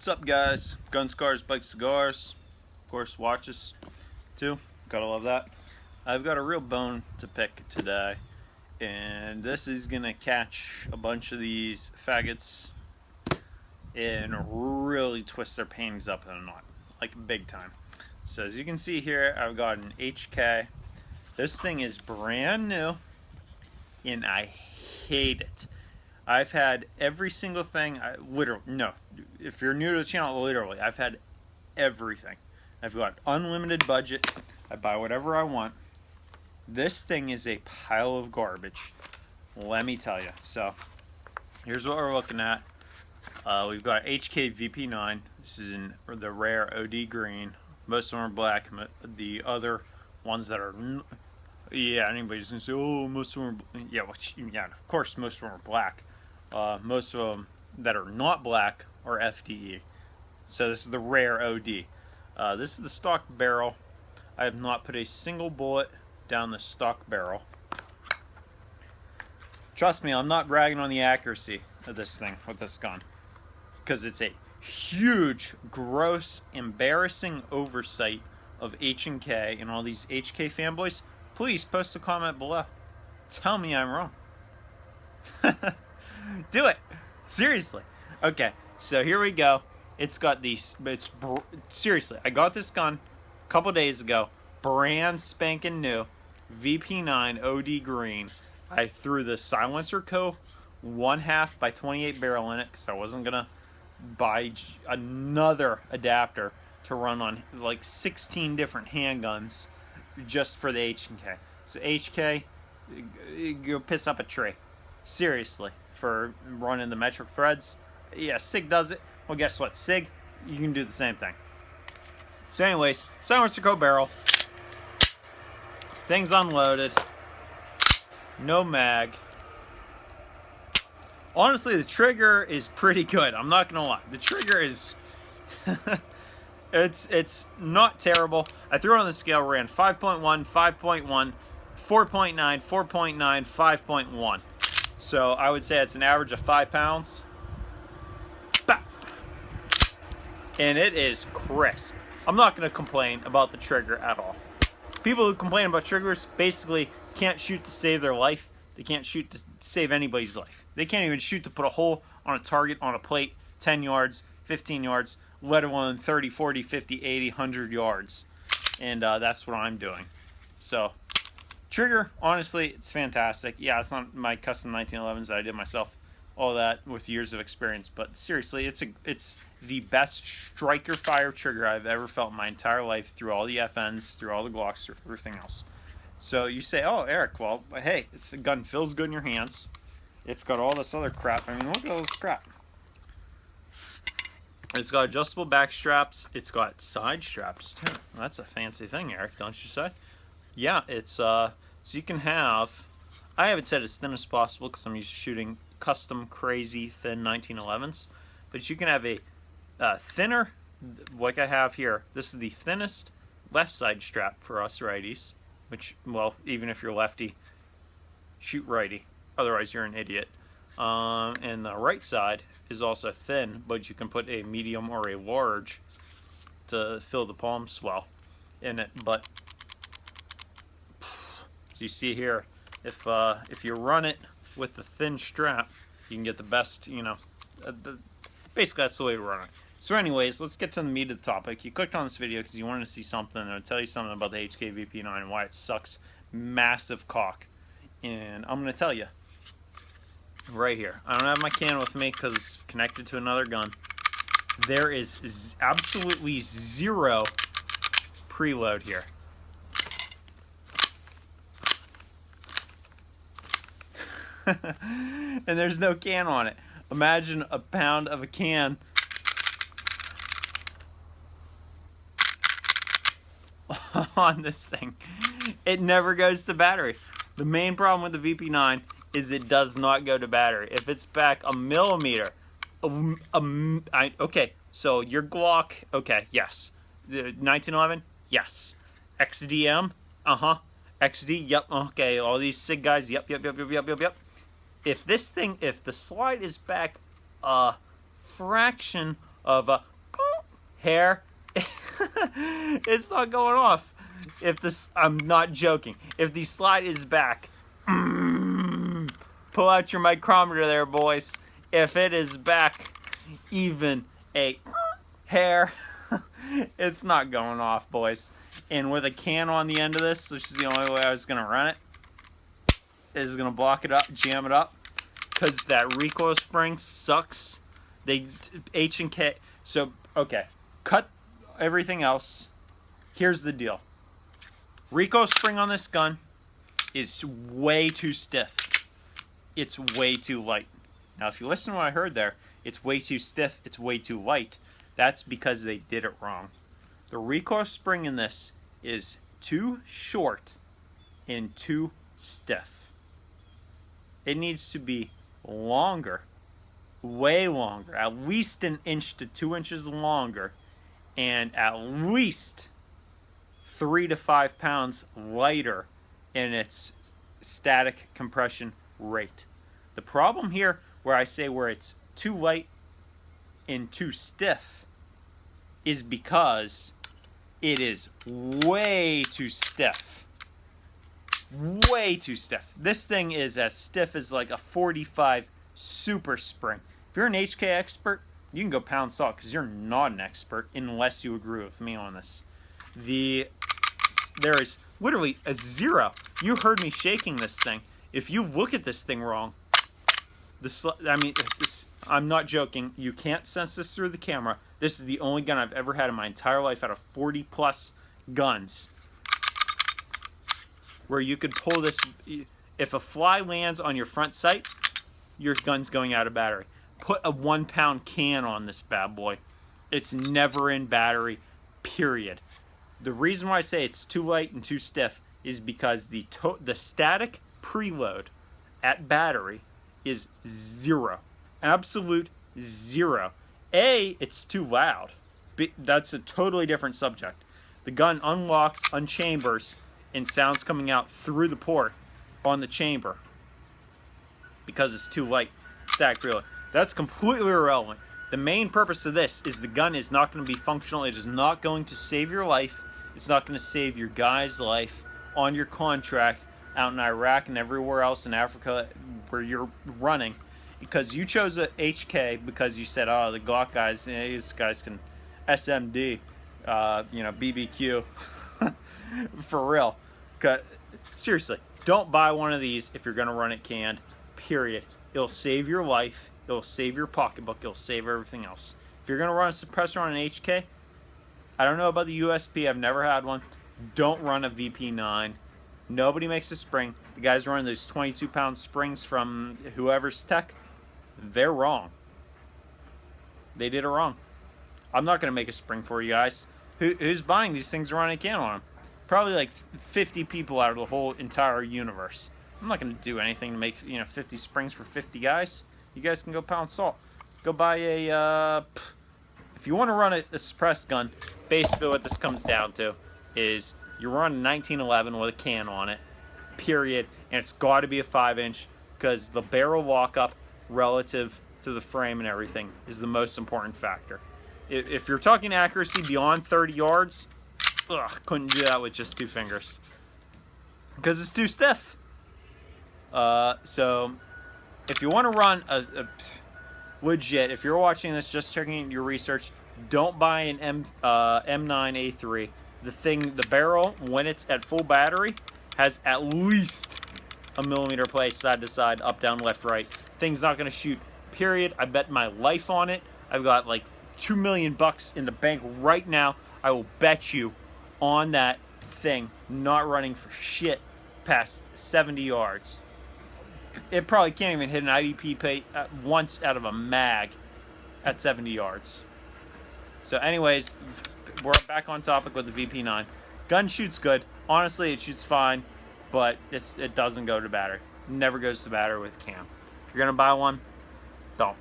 What's up, guys? Guns, cars, bikes, cigars, of course watches too, gotta love that. I've got a real bone to pick today, and this is gonna catch a bunch of these faggots and really twist their panties up in a knot, like big time. So as you can see here, I've got an HK. This thing is brand new and I hate it. I've had every single thing, if you're new to the channel, literally, I've had everything. I've got unlimited budget. I buy whatever I want. This thing is a pile of garbage, let me tell you. So, here's what we're looking at. We've got HK VP9. This is in the rare OD green. Most of them are black. The other ones that are, yeah, anybody's gonna say, oh, most of them are, yeah, of course most of them are black. Most of them that are not black are FDE. So this is the rare OD. This is the stock barrel. I have not put a single bullet down the stock barrel. Trust me, I'm not bragging on the accuracy of this thing with this gun, because it's a huge, gross, embarrassing oversight of H&K and all these HK fanboys. Please post a comment below. Tell me I'm wrong. Do it. Seriously. Okay, so here we go. It's got these, seriously, I got this gun a couple days ago, brand spanking new, VP9 OD green. I threw the silencer co 1/2 by 28 barrel in it because I wasn't gonna buy another adapter to run on like 16 different handguns just for the H&K. So HK, go piss up a tree. Seriously, for running the metric threads. Yeah, SIG does it. Well, guess what? SIG, you can do the same thing. So anyways, silencer co barrel. Thing's unloaded. No mag. Honestly, the trigger is pretty good. I'm not gonna lie. The trigger is it's not terrible. I threw it on the scale, ran 5.1, 5.1, 4.9, 4.9, 5.1. So I would say it's an average of 5 pounds. Bah! And it is crisp. I'm not going to complain about the trigger at all. People who complain about triggers basically can't shoot to save their life. They can't shoot to save anybody's life. They can't even shoot to put a hole on a target on a plate 10 yards, 15 yards, let alone 30, 40, 50, 80, 100 yards. And that's what I'm doing. So, trigger, honestly, it's fantastic. Yeah, it's not my custom 1911s that I did myself, all that with years of experience, but seriously, it's the best striker fire trigger I've ever felt in my entire life, through all the FNs, through all the Glocks, through everything else. So you say, oh, Eric, well, hey, if the gun feels good in your hands, it's got all this other crap. I mean, look at all this crap. It's got adjustable back straps. It's got side straps too. That's a fancy thing, Eric, don't you say? Yeah, it's so you can have, I have it set as thin as possible because I'm used to shooting custom crazy thin 1911s, but you can have a thinner, like I have here. This is the thinnest left side strap for us righties, which, well, even if you're lefty, shoot righty, otherwise you're an idiot. And the right side is also thin, but you can put a medium or a large to fill the palm swell in it. But as you see here, if you run it with the thin strap, you can get the best, you know, basically that's the way to run it. So anyways, let's get to the meat of the topic. You clicked on this video because you wanted to see something that would tell you something about the HK VP9 and why it sucks massive cock. And I'm going to tell you right here. I don't have my can with me because it's connected to another gun. There is absolutely zero preload here. And there's no can on it. Imagine a pound of a can on this thing. It never goes to battery. The main problem with the VP9 is it does not go to battery. If it's back a millimeter, okay, so your Glock, okay, yes. The 1911, yes. XDM, XD, yep, okay, all these SIG guys, yep. If this thing, if the slide is back a fraction of a hair, it's not going off. If this, I'm not joking. If the slide is back, pull out your micrometer there, boys. If it is back even a hair, it's not going off, boys. And with a can on the end of this, which is the only way I was going to run it, is going to block it up, jam it up, because that recoil spring sucks. They, H&K, so, okay, cut everything else. Here's the deal. Recoil spring on this gun is way too stiff. It's way too light. Now, if you listen to what I heard there, it's way too stiff, it's way too light. That's because they did it wrong. The recoil spring in this is too short and too stiff. It needs to be longer, way longer, at least 1 inch to 2 inches longer, and at least 3 to 5 pounds lighter in its static compression rate. The problem here, where I say where it's too light and too stiff, is because it is way too stiff. Way too stiff. This thing is as stiff as like a 45 super spring. If you're an HK expert, you can go pound salt, because you're not an expert unless you agree with me on this. There is literally a zero. You heard me shaking this thing. If you look at this thing wrong, I'm not joking. You can't sense this through the camera. This is the only gun I've ever had in my entire life out of 40 plus guns where you could pull this. If a fly lands on your front sight, your gun's going out of battery. Put a 1 pound can on this bad boy. It's never in battery, period. The reason why I say it's too light and too stiff is because the static preload at battery is 0. Absolute 0. A, it's too loud. That's a totally different subject. The gun unlocks, unchambers, and sounds coming out through the port on the chamber because it's too light. Static preload. That's completely irrelevant. The main purpose of this is the gun is not going to be functional. It is not going to save your life. It's not going to save your guy's life on your contract out in Iraq and everywhere else in Africa where you're running, because you chose a HK because you said, oh, the Glock guys, these guys can SMD, BBQ. For real. Seriously, don't buy one of these if you're going to run it canned, period. It'll save your life. It'll save your pocketbook. It'll save everything else. If you're going to run a suppressor on an HK, I don't know about the USP. I've never had one. Don't run a VP9. Nobody makes a spring. The guys running those 22-pound springs from whoever's tech, they're wrong. They did it wrong. I'm not going to make a spring for you guys. Who's buying these things to run a can on them? Probably like 50 people out of the whole entire universe. I'm not going to do anything to make 50 springs for 50 guys. You guys can go pound salt. Go buy a... if you want to run a suppressed gun, basically what this comes down to is you're running 1911 with a can on it, period, and it's got to be a 5-inch because the barrel lockup relative to the frame and everything is the most important factor. If you're talking accuracy beyond 30 yards, couldn't do that with just 2 fingers because it's too stiff. So if you want to run a legit, if you're watching this just checking your research, don't buy an M9A3. The barrel, when it's at full battery, has at least a millimeter play side to side, up, down, left, right. Thing's not going to shoot, period. I bet my life on it. I've got like $2 million in the bank right now. I will bet you on that thing not running for shit past 70 yards. It probably can't even hit an IDP pay once out of a mag at 70 yards. So anyways, we're back on topic with the VP9. Gun shoots good. Honestly, it shoots fine, but it doesn't go to battery. Never goes to battery with cam. If you're going to buy one, don't.